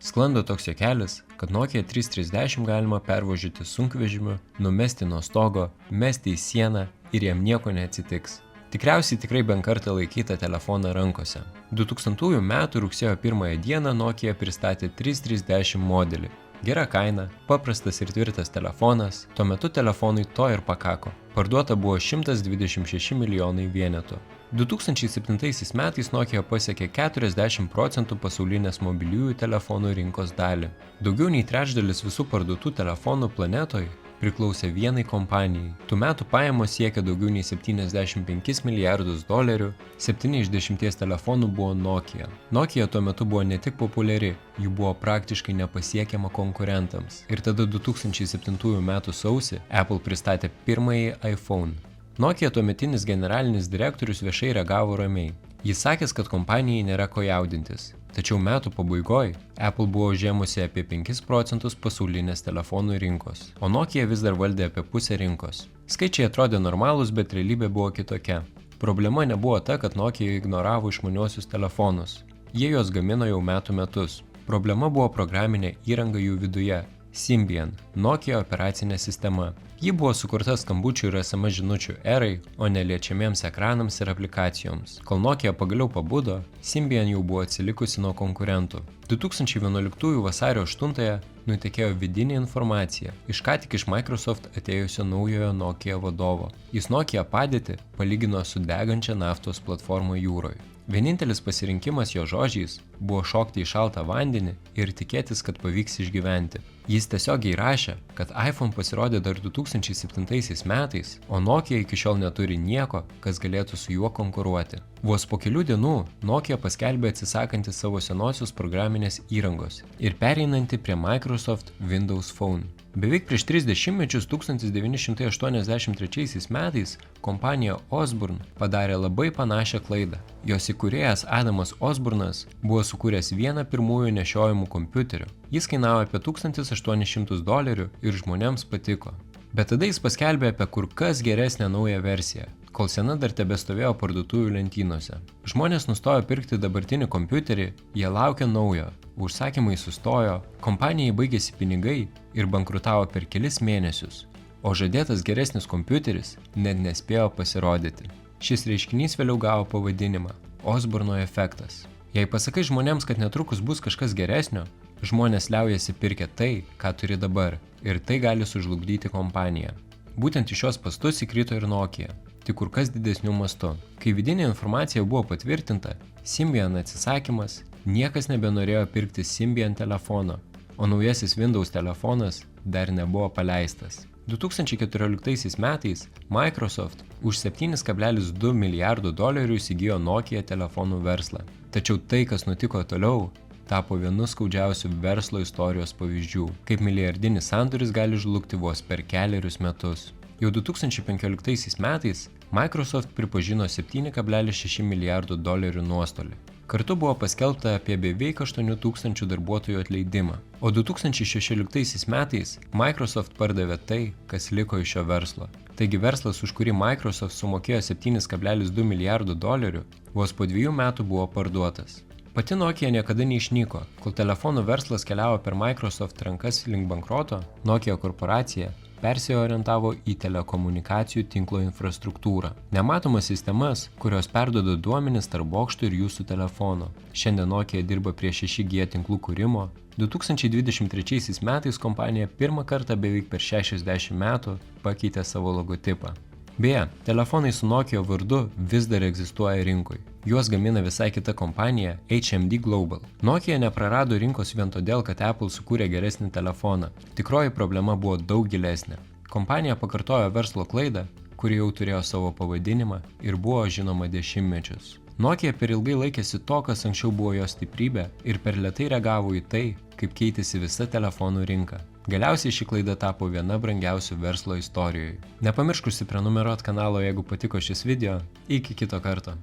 Sklando toks juokelis, kad Nokia 330 galima pervažiuoti sunkvežimiu, numesti nuo stogo, mesti į sieną ir jam nieko neatsitiks. Tikriausiai tikrai bent kartą laikytą telefoną rankose. 2000 m. rugsėjo 1 dieną Nokia pristatė 330 modelį. Gera kaina, paprastas ir tvirtas telefonas, tuo metu telefonui to ir pakako. Parduota buvo 126 milijonai vienetų. 2007 metais Nokia pasiekė 40% pasaulinės mobiliųjų telefonų rinkos dalį. Daugiau nei trečdalis visų parduotų telefonų planetoje priklausė vienai kompanijai. Tų metų pajamos siekė daugiau nei 75 milijardus dolerių, 7 iš 10 telefonų buvo Nokia. Nokia tuo metu buvo ne tik populiari, jų buvo praktiškai nepasiekiama konkurentams. Ir tada 2007 m. sausį Apple pristatė pirmąjį iPhone. Nokia tuometinis generalinis direktorius viešai reagavo ramiai. Jis sakė, kad kompanijai nėra ko jaudintis. Tačiau metų pabaigoje Apple buvo užėmusi apie 5% pasaulinės telefonų rinkos, o Nokia vis dar valdė apie pusę rinkos. Skaičiai atrodė normalūs, bet realybė buvo kitokia. Problema nebuvo ta, kad Nokia ignoravo išmaniuosius telefonus. Jie juos gamino jau metų metus. Problema buvo programinė įranga jų viduje. Symbian – Nokia operacinė sistema. Ji buvo sukurta skambučių ir SMS žinučių erai, o ne liečiamiems ekranams ir aplikacijoms. Kol Nokia pagaliau pabudo, Symbian jau buvo atsilikusi nuo konkurentų. 2011 vasario 8 nutekėjo vidinė informacija iš ką tik iš Microsoft atėjusio naujojo Nokia vadovo. Jis Nokia padėtį palygino su degančia naftos platforma jūroje. Vienintelis pasirinkimas jo žodžiais buvo šokti į šaltą vandenį ir tikėtis, kad pavyks išgyventi. Jis tiesiogiai rašė, kad iPhone pasirodė dar 2007 metais, o Nokia iki šiol neturi nieko, kas galėtų su juo konkuruoti. Vos po kelių dienų Nokia paskelbė atsisakanti savo senosios programinės įrangos ir pereinanti prie Microsoft Windows Phone. Beveik prieš 30 mečius 1983 metais kompanija Osborne padarė labai panašią klaidą. Jos įkūrėjas Adamas Osbornas buvo sukūręs vieną pirmųjų nešiojamų kompiuterių. Jis kainavo apie $1800 ir žmonėms patiko. Bet tada jis paskelbė apie kur kas geresnę naują versiją, kol sena dar tebestovėjo parduotuvių lentynose. Žmonės nustojo pirkti dabartinį kompiuterį, jie laukė naujo. Užsakymai sustojo, kompanijai baigėsi pinigai ir bankrutavo per kelis mėnesius, o žadėtas geresnis kompiuteris net nespėjo pasirodyti. Šis reiškinys vėliau gavo pavadinimą – Osborno efektas. Jei pasakai žmonėms, kad netrukus bus kažkas geresnio, žmonės liaujasi pirkę tai, ką turi dabar, ir tai gali sužlugdyti kompaniją. Būtent į šios spąstus įkrito ir Nokia, tik kur kas didesniu mastu. Kai vidinė informacija buvo patvirtinta, Symbian atsisakymas, niekas nebenorėjo pirkti Symbian telefono, o naujasis Windows telefonas dar nebuvo paleistas. 2014 metais Microsoft už $7,2 milijardų įsigijo Nokia telefonų verslą. Tačiau tai, kas nutiko toliau, tapo vienu skaudžiausių verslo istorijos pavyzdžių, kaip milijardinis sandoris gali žlugti vos per kelerius metus. Jau 2015 metais Microsoft pripažino $7,6 milijardų nuostolį. Kartu buvo paskelbta apie beveik 8,000 darbuotojų atleidimą, o 2016 metais Microsoft pardavė tai, kas liko iš šio verslo. Taigi verslas, už kurį Microsoft sumokėjo $7,2 milijardų, vos po 2 metų buvo parduotas. Pati Nokia niekada neišnyko, kol telefonų verslas keliavo per Microsoft rankas link bankroto, Nokia korporacija persiorientavo į telekomunikacijų tinklo infrastruktūrą. Nematomas sistemas, kurios perduoda duomenis tarp bokštų ir jūsų telefono. Šiandien Nokia dirba prie 6G tinklų kūrimo. 2023 metais kompanija pirmą kartą beveik per 60 metų pakeitė savo logotipą. Beje, telefonai su Nokia vardu vis dar egzistuoja rinkoje. Juos gamina visai kita kompanija HMD Global. Nokia neprarado rinkos vien todėl, kad Apple sukūrė geresnį telefoną. Tikroji problema buvo daug gilesnė. Kompanija pakartojo verslo klaidą, kuri jau turėjo savo pavadinimą ir buvo žinoma dešimtmečius. Nokia per ilgai laikėsi to, kas anksčiau buvo jos stiprybė ir per lėtai reagavo į tai, kaip keitėsi visa telefonų rinka. Galiausiai ši klaida tapo viena brangiausių verslo istorijoje. Nepamiršk užsiprenumeruoti kanalo, jeigu patiko šis video. Iki kito karto.